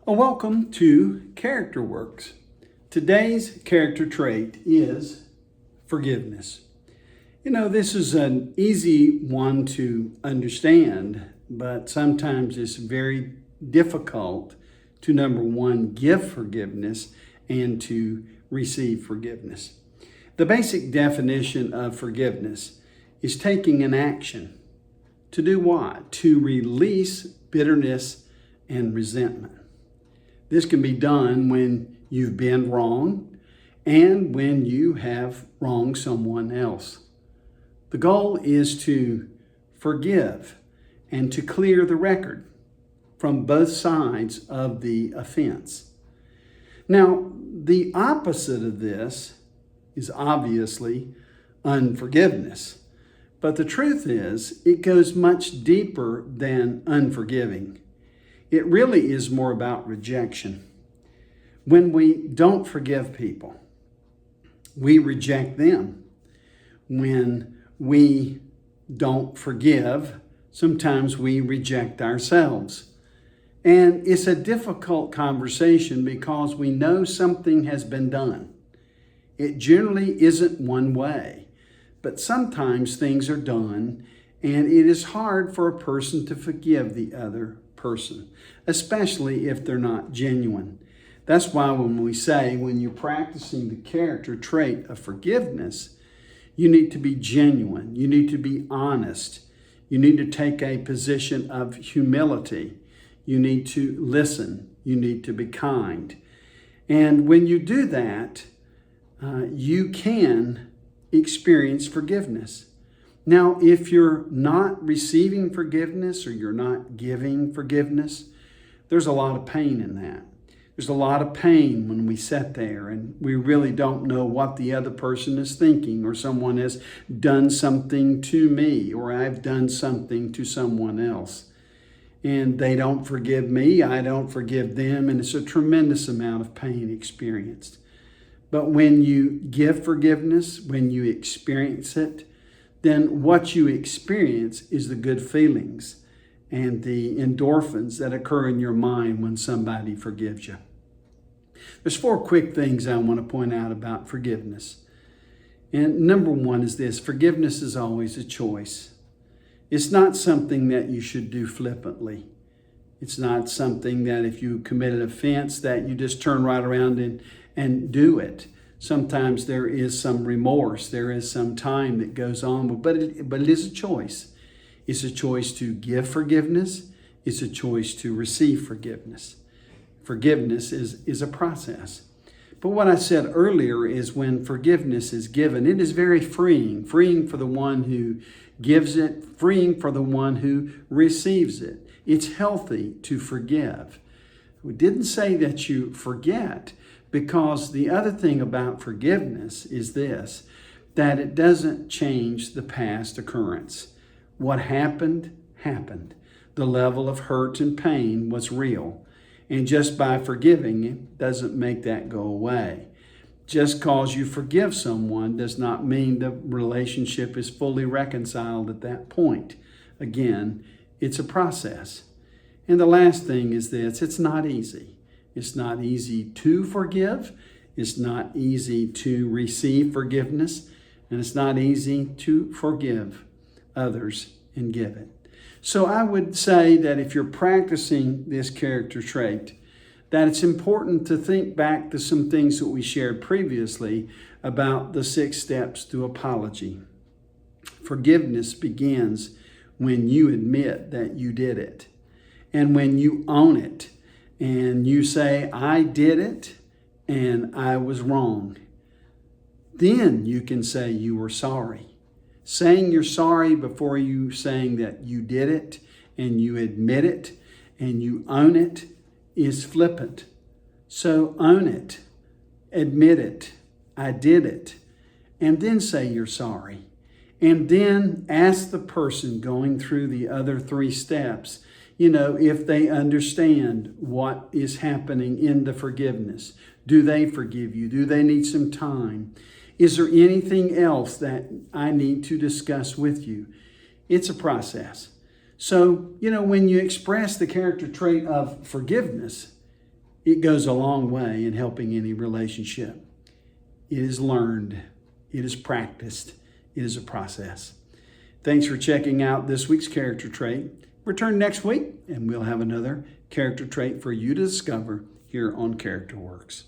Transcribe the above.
Well, welcome to Character Worx. Today's character trait is forgiveness. This is an easy one to understand, but sometimes it's very difficult to, number one, give forgiveness and to receive forgiveness. The basic definition of forgiveness is taking an action. To do what? To release bitterness and resentment. This can be done when you've been wrong and when you have wronged someone else. The goal is to forgive and to clear the record from both sides of the offense. Now, the opposite of this is obviously unforgiveness. But the truth is, it goes much deeper than unforgiving. It really is more about rejection. When we don't forgive people, we reject them. When we don't forgive, sometimes we reject ourselves. And it's a difficult conversation because we know something has been done. It generally isn't one way, but sometimes things are done and it is hard for a person to forgive the other person, especially if they're not genuine. That's why when we say when you're practicing the character trait of forgiveness, you need to be genuine. You need to be honest. You need to take a position of humility. You need to listen. You need to be kind. And when you do that, you can experience forgiveness. Now, if you're not receiving forgiveness or you're not giving forgiveness, there's a lot of pain in that. There's a lot of pain when we sit there and we really don't know what the other person is thinking, or someone has done something to me, or I've done something to someone else. And they don't forgive me, I don't forgive them, and it's a tremendous amount of pain experienced. But when you give forgiveness, when you experience it, then what you experience is the good feelings and the endorphins that occur in your mind when somebody forgives you. There's 4 quick things I want to point out about forgiveness. And number 1 is this: forgiveness is always a choice. It's not something that you should do flippantly. It's not something that if you commit an offense that you just turn right around and do it. Sometimes there is some remorse, there is some time that goes on, but it is a choice. It's a choice to give forgiveness. It's a choice to receive forgiveness. Forgiveness is a process. But what I said earlier is when forgiveness is given, it is very freeing for the one who gives it, freeing for the one who receives it. It's healthy to forgive. We didn't say that you forget, because the other thing about forgiveness is this, that it doesn't change the past occurrence. What happened, happened. The level of hurt and pain was real. And just by forgiving it doesn't make that go away. Just because you forgive someone does not mean the relationship is fully reconciled at that point. Again, it's a process. And the last thing is this: it's not easy. It's not easy to forgive. It's not easy to receive forgiveness. And it's not easy to forgive others and give it. So I would say that if you're practicing this character trait, that it's important to think back to some things that we shared previously about the 6 steps to apology. Forgiveness begins when you admit that you did it and when you own it. And you say, I did it and I was wrong. Then you can say you were sorry. Saying you're sorry before you saying that you did it and you admit it and you own it is flippant. So own it, admit it, I did it, and then say you're sorry. And then ask the person going through the other 3 steps, if they understand what is happening in the forgiveness. Do they forgive you? Do they need some time? Is there anything else that I need to discuss with you? It's a process. So, when you express the character trait of forgiveness, it goes a long way in helping any relationship. It is learned. It is practiced. It is a process. Thanks for checking out this week's character trait. Return next week and we'll have another character trait for you to discover here on Character Worx.